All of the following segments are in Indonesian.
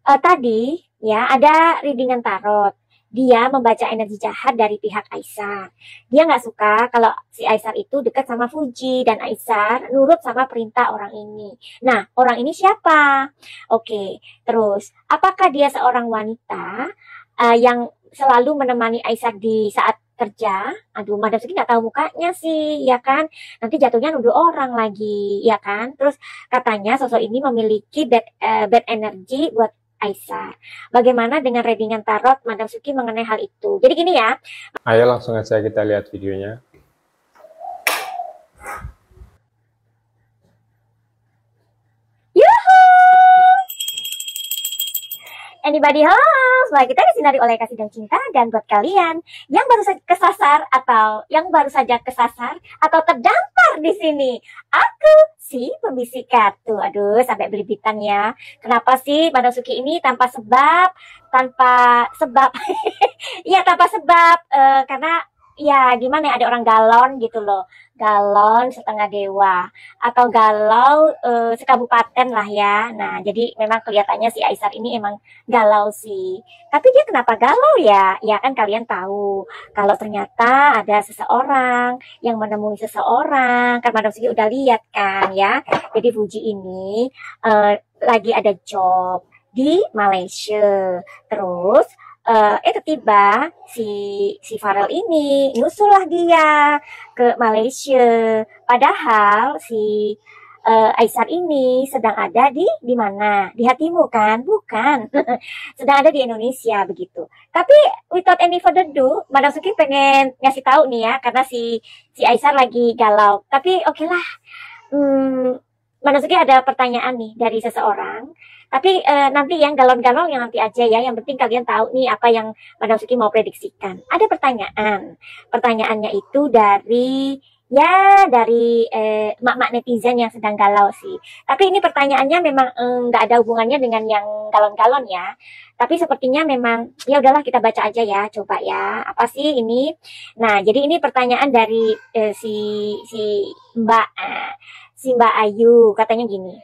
Tadi ya ada readingan tarot. Dia membaca energi jahat dari pihak Aisar. Dia nggak suka kalau si Aisar itu dekat sama Fuji dan Aisar nurut sama perintah orang ini. Nah, orang ini siapa? Oke, terus apakah dia seorang wanita yang selalu menemani Aisar di saat kerja? Aduh, Madam Suki nggak tahu mukanya sih, ya kan? Nanti jatuhnya nuduh orang lagi, ya kan? Terus katanya sosok ini memiliki bad energy buat Aisar. Bagaimana dengan readingan tarot Madam Suki mengenai hal itu? Jadi gini ya. Ayo langsung aja kita lihat videonya. Yuhu! Anybody home? Setelah kita disinari oleh kasih dan cinta, dan buat kalian yang baru saja kesasar atau terdampar di sini, aku si pembisik kartu. Aduh, sampai belibitan ya. Kenapa sih Madam Suki ini tanpa sebab, iya tanpa sebab, karena ya gimana ya, ada orang galon gitu loh, galon setengah dewa atau galau sekabupaten lah ya. Nah, jadi memang kelihatannya si Aisar ini emang galau sih. Tapi dia kenapa galau ya? Ya kan kalian tahu kalau ternyata ada seseorang yang menemui seseorang. Kan Madam Suki udah lihat kan ya. Jadi Fuji ini lagi ada job di Malaysia. Terus tiba si Farel ini nyusul dia ke Malaysia. Padahal si Aisar ini sedang ada di mana? Di hatimu kan? Bukan. Sedang ada di Indonesia begitu. Tapi without any further ado, Madam Suki pengen ngasih tahu nih ya, karena si Aisar lagi galau. Tapi oke lah. Madam Suki ada pertanyaan nih dari seseorang. Tapi nanti yang galon-galon yang nanti aja ya. Yang penting kalian tahu nih apa yang Madam Suki mau prediksikan. Ada pertanyaan. Pertanyaannya itu dari emak-emak netizen yang sedang galau sih. Tapi ini pertanyaannya memang nggak ada hubungannya dengan yang galon-galon ya. Tapi sepertinya memang ya udahlah kita baca aja ya. Coba ya. Apa sih ini? Nah, jadi ini pertanyaan dari Mbak Ayu. Katanya gini.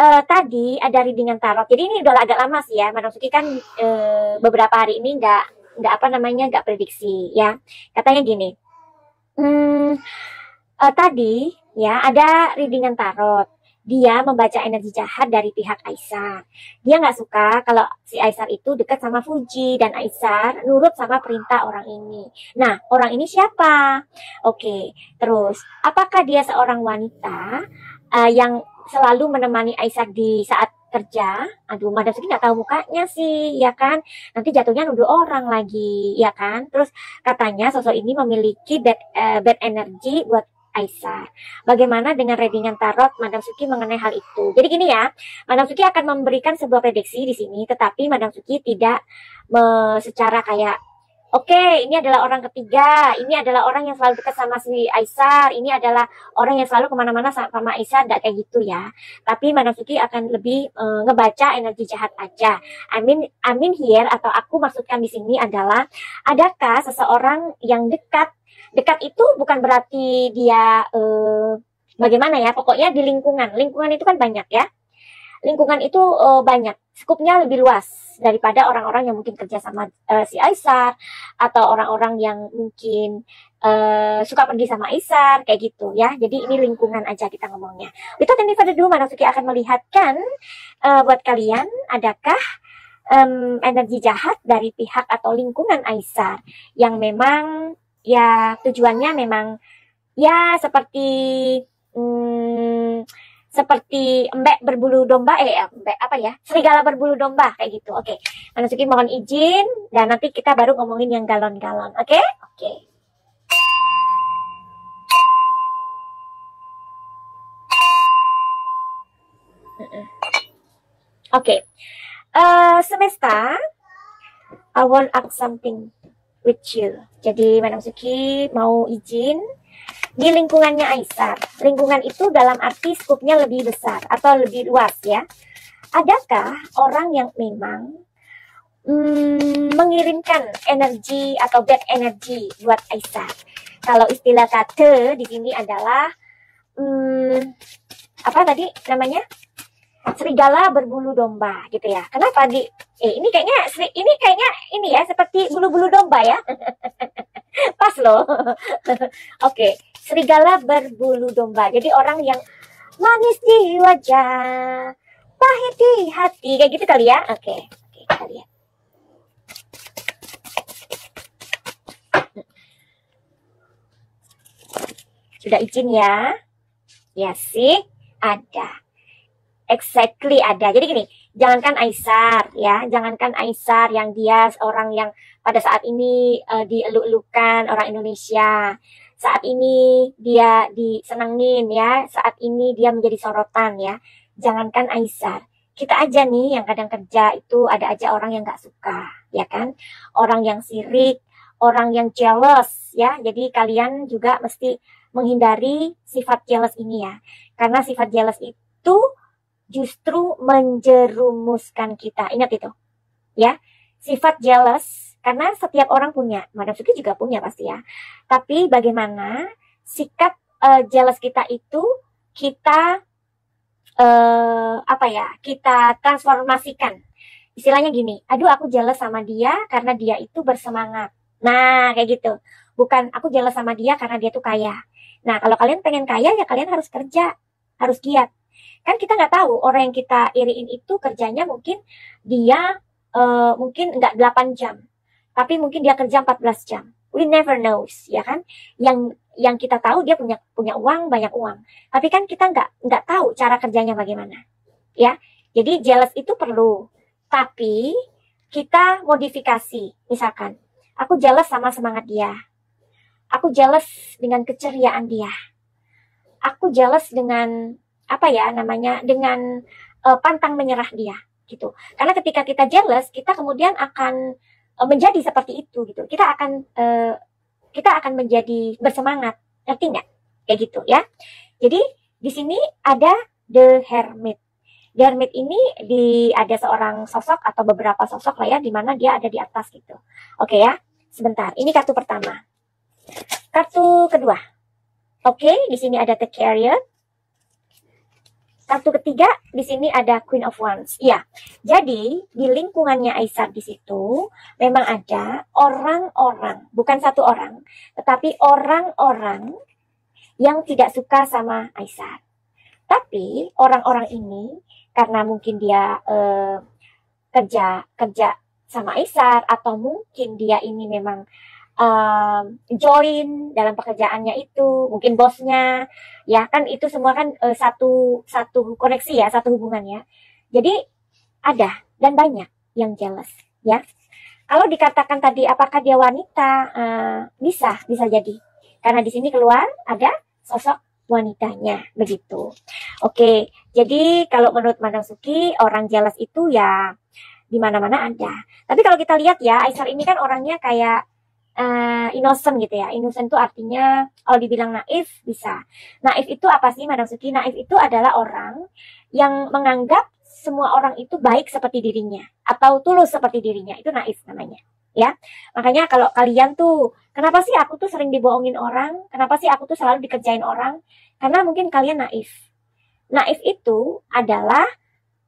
Tadi ada readingan tarot. Jadi ini udah agak lama sih ya. Madam Suki kan beberapa hari ini nggak prediksi ya. Katanya gini. Tadi ya ada readingan tarot. Dia membaca energi jahat dari pihak Aisar. Dia nggak suka kalau si Aisar itu dekat sama Fuji dan Aisar nurut sama perintah orang ini. Nah, orang ini siapa? Oke, terus apakah dia seorang wanita yang selalu menemani Aisar di saat kerja? Aduh, Madam Suki nggak tahu mukanya sih, ya kan? Nanti jatuhnya nuduh orang lagi, ya kan? Terus katanya sosok ini memiliki bad energy buat Aisar. Bagaimana dengan readingan tarot Madam Suki mengenai hal itu? Jadi gini ya, Madam Suki akan memberikan sebuah prediksi di sini, tetapi Madam Suki tidak secara kayak oke, ini adalah orang ketiga, ini adalah orang yang selalu dekat sama si Aisar, ini adalah orang yang selalu kemana-mana sama Aisar, tidak kayak gitu ya. Tapi Madam Suki akan lebih ngebaca energi jahat aja. Amin here, atau aku maksudkan di sini adalah, adakah seseorang yang dekat itu bukan berarti dia bagaimana ya, pokoknya di lingkungan itu kan banyak ya. Lingkungan itu banyak, skupnya lebih luas daripada orang-orang yang mungkin kerja sama si Aisar, atau orang-orang yang mungkin suka pergi sama Aisar, kayak gitu ya. Jadi ini lingkungan aja kita ngomongnya. Without any further ado, Madam Suki akan melihatkan buat kalian, adakah energi jahat dari pihak atau lingkungan Aisar yang memang ya tujuannya memang ya seperti embek berbulu domba, serigala berbulu domba, kayak gitu. Oke, Madam Suki mohon izin, dan nanti kita baru ngomongin yang galon-galon. Oke? Oke. Semesta, I want ask something with you. Jadi Madam Suki mau izin di lingkungannya Aisar. Lingkungan itu dalam arti skupnya lebih besar atau lebih luas ya. Adakah orang yang memang mengirimkan energi atau bad energy buat Aisar? Kalau istilah kata di sini adalah apa tadi namanya? serigala berbulu domba gitu ya. Kenapa ini kayaknya ini ya seperti bulu-bulu domba ya. Pas loh. Oke, serigala berbulu domba. Jadi orang yang manis di wajah, pahit di hati, kayak gitu kali ya. Oke, kita lihat. Sudah izin ya? Ya sih, ada. Exactly ada. Jadi gini, jangankan Aisar ya, jangankan Aisar yang dia orang yang pada saat ini dieluk-elukan orang Indonesia. Saat ini dia disenengin ya, saat ini dia menjadi sorotan ya. Jangankan Aisar, kita aja nih yang kadang kerja itu ada aja orang yang gak suka, ya kan? Orang yang sirik, orang yang jealous ya. Jadi kalian juga mesti menghindari sifat jealous ini ya. Karena sifat jealous itu justru menjerumuskan kita. Ingat itu. Ya. Sifat jealous, karena setiap orang punya. Madam Suki juga punya pasti ya. Tapi bagaimana sikap jealous kita itu kita kita transformasikan. Istilahnya gini, aduh aku jealous sama dia karena dia itu bersemangat. Nah, kayak gitu. Bukan aku jealous sama dia karena dia tuh kaya. Nah, kalau kalian pengen kaya ya kalian harus kerja, harus giat. Kan kita nggak tahu orang yang kita iriin itu kerjanya mungkin dia mungkin nggak 8 jam, tapi mungkin dia kerja 14 jam. We never knows, ya kan? Yang kita tahu dia punya uang, banyak uang. Tapi kan kita nggak tahu cara kerjanya bagaimana, ya. Jadi jealous itu perlu, tapi kita modifikasi. Misalkan, aku jealous sama semangat dia, aku jealous dengan keceriaan dia, aku jealous dengan dengan pantang menyerah dia gitu. Karena ketika kita jealous, kita kemudian akan menjadi seperti itu gitu. Kita akan menjadi bersemangat, ngerti nggak? Kayak gitu ya. Jadi di sini ada The Hermit. The Hermit ini ada seorang sosok atau beberapa sosok lah ya, di mana dia ada di atas gitu. Oke ya, sebentar. Ini kartu pertama. Kartu kedua. Oke, di sini ada The Chariot. Kartu ketiga, di sini ada Queen of Wands. Ya, jadi di lingkungannya Aisar di situ memang ada orang-orang, bukan satu orang, tetapi orang-orang yang tidak suka sama Aisar. Tapi orang-orang ini karena mungkin dia kerja sama Aisar, atau mungkin dia ini memang join dalam pekerjaannya itu, mungkin bosnya, ya kan itu semua kan satu koneksi ya, satu hubungan ya. Jadi ada dan banyak yang jealous ya. Kalau dikatakan tadi apakah dia wanita, bisa jadi. Karena di sini keluar ada sosok wanitanya begitu. Oke, jadi kalau menurut Madam Suki orang jealous itu ya di mana-mana ada. Tapi kalau kita lihat ya, Aisar ini kan orangnya kayak innocent gitu ya. Innocent itu artinya kalau dibilang naif bisa. Naif itu apa sih Madam Suki? Naif itu adalah orang yang menganggap semua orang itu baik seperti dirinya atau tulus seperti dirinya. Itu naif namanya. Ya. Makanya kalau kalian tuh, kenapa sih aku tuh sering dibohongin orang? Kenapa sih aku tuh selalu dikerjain orang? Karena mungkin kalian naif. Naif itu adalah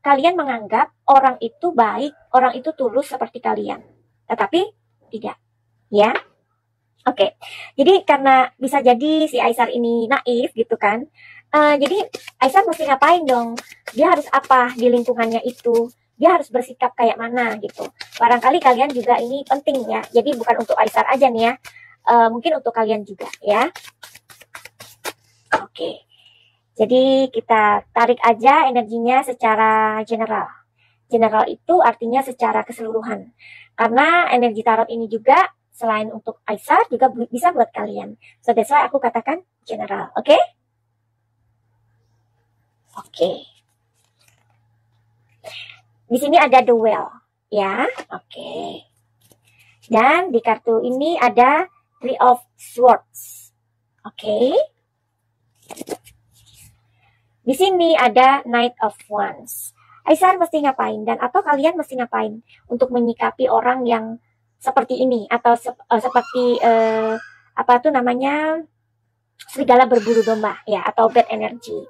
kalian menganggap orang itu baik, orang itu tulus seperti kalian. Tetapi tidak. Ya, oke. Jadi karena bisa jadi si Aisar ini naif gitu kan. Jadi Aisar mesti ngapain dong? Dia harus apa di lingkungannya itu? Dia harus bersikap kayak mana gitu. Barangkali kalian juga ini penting ya. Jadi bukan untuk Aisar aja nih ya. Mungkin untuk kalian juga ya. Oke. Jadi kita tarik aja energinya secara general. General itu artinya secara keseluruhan. Karena energi tarot ini juga selain untuk Aisar juga bisa buat kalian. So that's why aku katakan general, oke? Oke. Di sini ada the well, ya, oke. Dan di kartu ini ada Three of Swords, oke. Di sini ada Knight of Wands. Aisar mesti ngapain dan atau kalian mesti ngapain untuk menyikapi orang yang seperti ini atau seperti apa tuh namanya serigala berbulu domba ya, atau bad energy.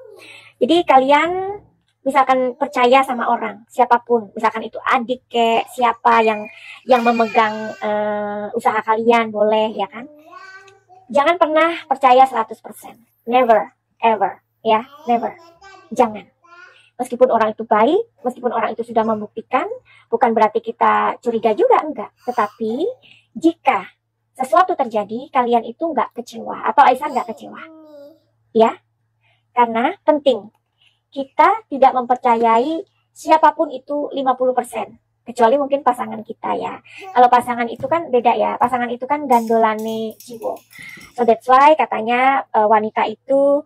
Jadi kalian misalkan percaya sama orang, siapapun, misalkan itu adik kek, siapa yang memegang usaha kalian, boleh ya kan. Jangan pernah percaya 100%. Never, ever, ya, never. Jangan. Meskipun orang itu baik, meskipun orang itu sudah membuktikan, bukan berarti kita curiga juga, enggak. Tetapi, jika sesuatu terjadi, kalian itu enggak kecewa, atau Aisyah enggak kecewa. Ya, karena penting. Kita tidak mempercayai siapapun itu 50%. Kecuali mungkin pasangan kita ya. Kalau pasangan itu kan beda ya. Pasangan itu kan gandolane jiwo. So that's why katanya wanita itu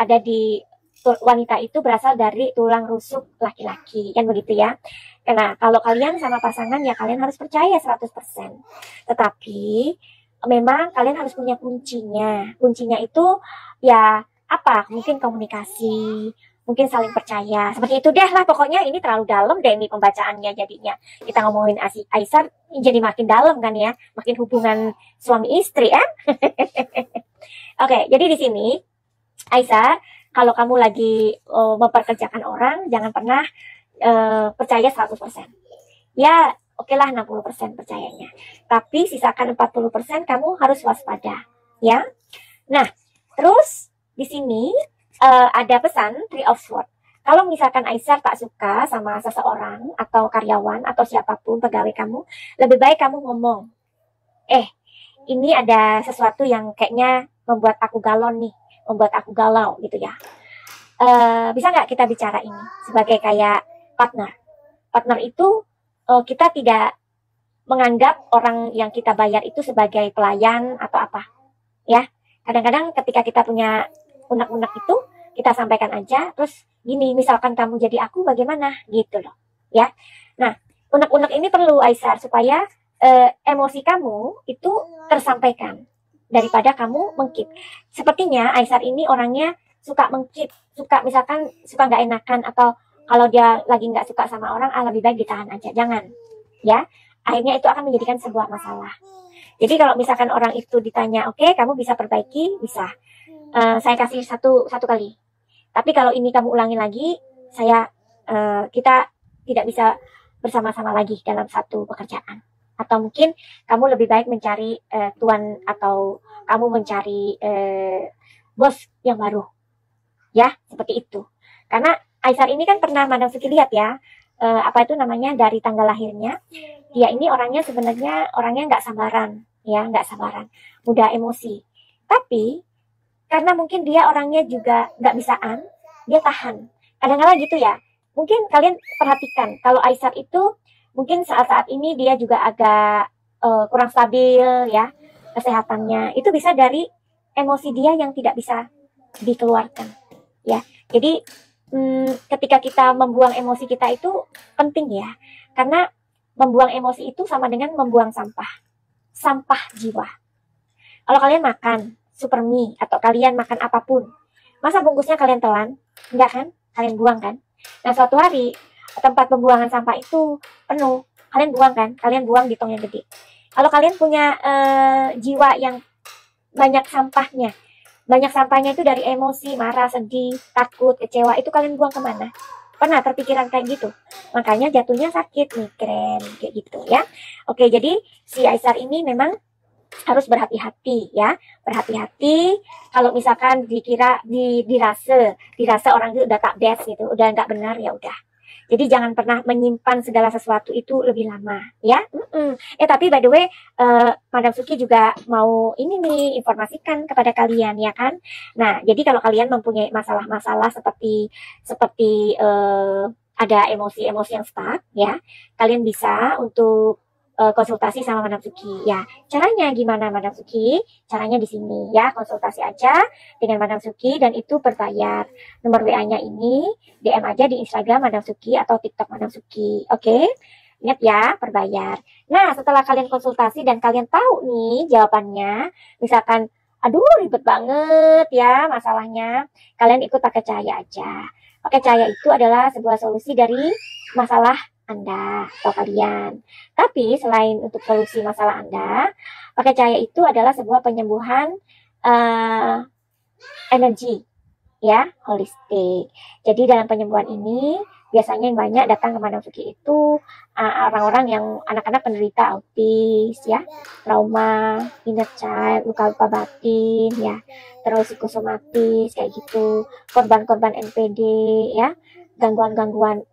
ada di wanita itu berasal dari tulang rusuk laki-laki. Kan begitu ya. Karena kalau kalian sama pasangan ya kalian harus percaya 100%. Tetapi memang kalian harus punya kuncinya. Kuncinya itu ya apa? Mungkin komunikasi, mungkin saling percaya, seperti itu deh lah. Pokoknya ini terlalu dalam deh ini pembacaannya jadinya. Kita ngomongin Aisyah jadi makin dalam kan ya, makin hubungan suami istri kan. Oke, jadi di sini Aisyah, kalau kamu lagi memperkerjakan orang, jangan pernah percaya 100%. Ya, oke lah 60% percayanya. Tapi sisakan 40% kamu harus waspada, ya. Nah, terus di sini ada pesan Three of Swords. Kalau misalkan Aisyah tak suka sama seseorang atau karyawan atau siapapun pegawai kamu, lebih baik kamu ngomong, ini ada sesuatu yang kayaknya membuat aku galon nih, membuat aku galau gitu ya. Bisa nggak kita bicara ini sebagai kayak partner? Partner itu kita tidak menganggap orang yang kita bayar itu sebagai pelayan atau apa, ya. Kadang-kadang ketika kita punya unek-unek itu, kita sampaikan aja, terus gini, misalkan kamu jadi aku bagaimana, gitu loh, ya. Nah, unek-unek ini perlu Aisyah supaya emosi kamu itu tersampaikan daripada kamu mengkip. Sepertinya Aisyah ini orangnya suka mengkip, suka misalkan suka nggak enakan, atau kalau dia lagi nggak suka sama orang, lebih baik ditahan aja, jangan, ya. Akhirnya itu akan menjadikan sebuah masalah. Jadi kalau misalkan orang itu ditanya, oke, kamu bisa perbaiki, bisa. Saya kasih satu kali. Tapi kalau ini kamu ulangi lagi, kita tidak bisa bersama-sama lagi dalam satu pekerjaan. Atau mungkin kamu lebih baik mencari tuan, atau kamu mencari bos yang baru. Ya, seperti itu. Karena Aisyah ini kan pernah Madam Suki lihat ya, apa itu namanya, dari tanggal lahirnya, dia ini orangnya sebenarnya orangnya nggak sabaran, ya, nggak sabaran, mudah emosi. Tapi karena mungkin dia orangnya juga nggak bisaan, dia tahan. Kadang-kadang gitu ya. Mungkin kalian perhatikan, kalau Aisyah itu mungkin saat-saat ini dia juga agak kurang stabil ya, kesehatannya. Itu bisa dari emosi dia yang tidak bisa dikeluarkan. Ya, jadi ketika kita membuang emosi kita itu penting ya. Karena membuang emosi itu sama dengan membuang sampah jiwa. Kalau kalian makan super mie atau kalian makan apapun, masa bungkusnya kalian telan? Enggak kan? Kalian buang kan? Nah, suatu hari tempat pembuangan sampah itu penuh, kalian buang kan? Kalian buang di tong yang gede. Kalau kalian punya jiwa yang banyak sampahnya itu dari emosi, marah, sedih, takut, kecewa, itu kalian buang kemana? Pernah terpikiran kayak gitu? Makanya jatuhnya sakit, migrain, kayak gitu ya. Oke, jadi si Aisyah ini memang harus berhati-hati ya, berhati-hati. Kalau misalkan dirasa orang itu udah tak best gitu, udah nggak benar, ya udah. Jadi jangan pernah menyimpan segala sesuatu itu lebih lama ya. Tapi by the way, Madam Suki juga mau ini nih informasikan kepada kalian ya kan. Nah, jadi kalau kalian mempunyai masalah-masalah seperti ada emosi-emosi yang stuck ya, kalian bisa untuk konsultasi sama Madam Suki ya. Caranya gimana Madam Suki? Caranya di sini ya, konsultasi aja dengan Madam Suki dan itu berbayar. Nomor WA-nya ini DM aja di Instagram Madam Suki atau TikTok Madam Suki. Oke? Ingat ya, berbayar. Nah, setelah kalian konsultasi dan kalian tahu nih jawabannya, misalkan aduh ribet banget ya masalahnya, kalian ikut pakai cahaya aja. Pakai cahaya itu adalah sebuah solusi dari masalah Anda atau kalian. Tapi selain untuk solusi masalah Anda, pakai cahaya itu adalah sebuah penyembuhan energi. ya, holistik. Jadi dalam penyembuhan ini biasanya yang banyak datang ke Madam Suki itu orang-orang yang anak-anak penderita autis, ya, trauma, inner child, luka-luka batin, ya, terus psikosomatis kayak gitu, korban-korban NPD, ya, gangguan-gangguan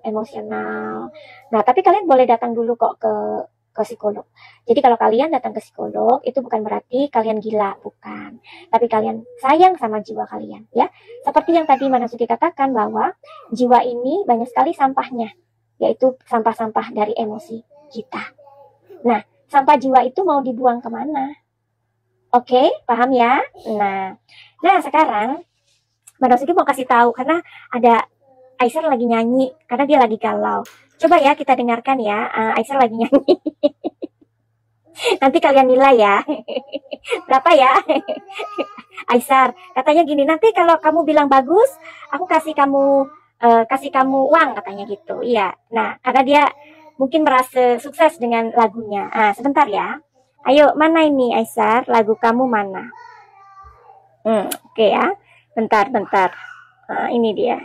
emosional. Nah, tapi kalian boleh datang dulu kok ke psikolog. Jadi kalau kalian datang ke psikolog itu bukan berarti kalian gila, bukan. Tapi kalian sayang sama jiwa kalian, ya. Seperti yang tadi Madam Suki katakan bahwa jiwa ini banyak sekali sampahnya, yaitu sampah-sampah dari emosi kita. Nah, sampah jiwa itu mau dibuang kemana? Oke, paham ya? Nah sekarang Madam Suki mau kasih tahu karena ada Aisyah lagi nyanyi karena dia lagi galau. Coba ya kita dengarkan ya, Aisyah lagi nyanyi. Nanti kalian nilai ya. Berapa ya? Aisyah katanya gini, nanti kalau kamu bilang bagus, aku kasih kamu uang katanya gitu. Iya. Nah, karena dia mungkin merasa sukses dengan lagunya. Sebentar ya. Ayo, mana ini Aisyah? Lagu kamu mana? Oke ya. Bentar. Ini dia.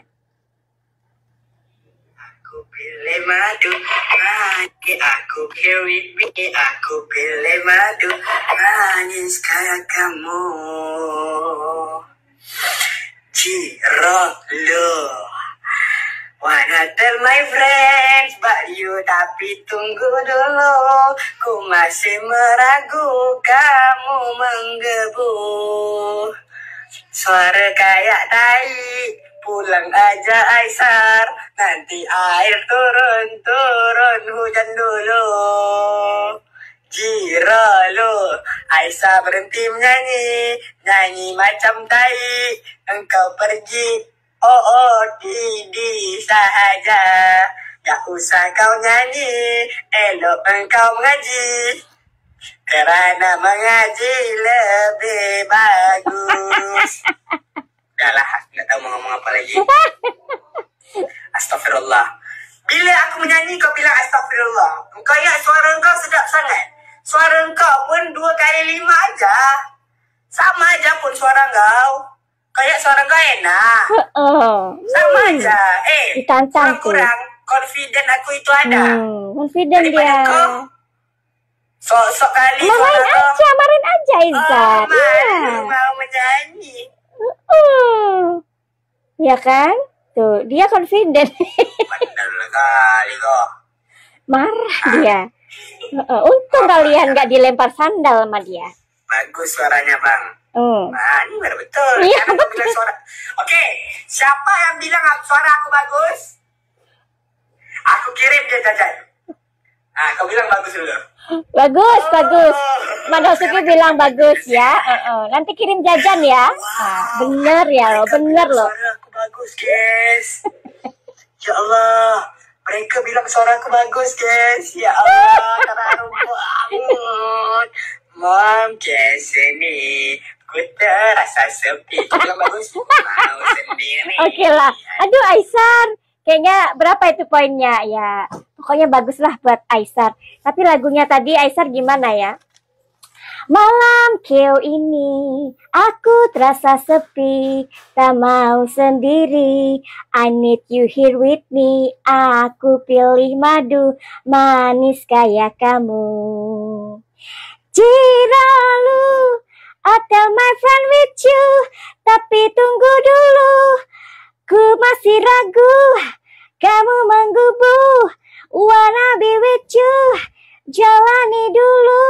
Aku pilih madu, mati aku pilih, aku pilih madu, manis kayak kamu. Cirolo, wanna tell my friends but you, tapi tunggu dulu, ku masih meragu, kamu menggebu. Suara kayak tai, pulang aja Aisyah, nanti air turun hujan dulu. Jirolo, Aisyah berhenti nyanyi macam tai, engkau pergi, di saja, gak usah kau nyanyi, elok engkau mengaji, karena mengaji lebih bagus. Udahlah, nggak tahu mau ngomong apa lagi. Astagfirullah. Bila aku menyanyi kau bilang astagfirullah. Engkau ya, suara engkau sedap sangat. Suara engkau pun 2 kali 5 aja. Sama aja pun suara engkau. Kayak suara engkau enak. Sama aja. Kurang confident aku itu ada. Confident dia. Sok kali Marahin aja Izzat. Mau menyanyi. Ya kan? Tuh, dia confident. Bener kali kok. Marah dia. Untung kalian gak dilempar sandal sama dia. Bagus suaranya, Bang. Ini benar betul. Iya, Aku bilang suara. Oke, siapa yang bilang suara aku bagus? Aku kirim dia jajan. Kau bilang bagus dulu. Bagus. Madam Suki bilang bagus ya. Nanti kirim jajan ya. Bener ya lo, bener lo. Suara aku bagus, guys. Ya Allah, mereka bilang suara aku bagus, guys. Ya Allah, terharu banget. Mom, guys, ini ku terasa sepi. Bilang bagus, mau sendiri. Oke lah. Aduh Aisyah, kayaknya berapa itu poinnya ya? Pokoknya baguslah buat Aisyah. Tapi lagunya tadi Aisyah gimana ya? Malam kau ini aku terasa sepi, tak mau sendiri. I need you here with me. Aku pilih madu, manis kayak kamu. Jiralu, I tell my friend with you, tapi tunggu dulu, ku masih ragu, kamu menggebu. Wanna be with you, jalani dulu.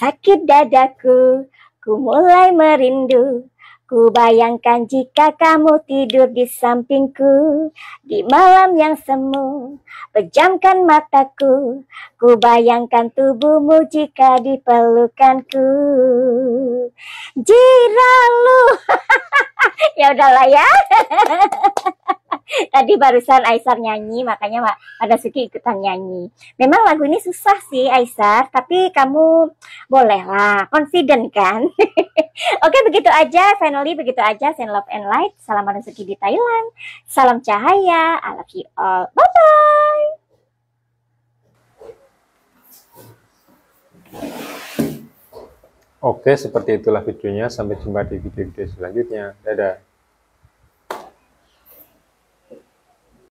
Sakit dadaku, ku mulai merindu. Ku bayangkan jika kamu tidur di sampingku di malam yang semu. Pejamkan mataku, ku bayangkan tubuhmu jika di pelukanku. Jiralu. Ya udahlah ya. Tadi barusan Aisyah nyanyi, makanya Madam Suki ikutan nyanyi. Memang lagu ini susah sih Aisyah, tapi kamu bolehlah, confident kan? Oke, begitu aja, finally begitu aja. Send love and light. Salam Madam Suki di Thailand. Salam cahaya. I love you all. Bye-bye. Oke, seperti itulah videonya. Sampai jumpa di video-video selanjutnya. Dadah.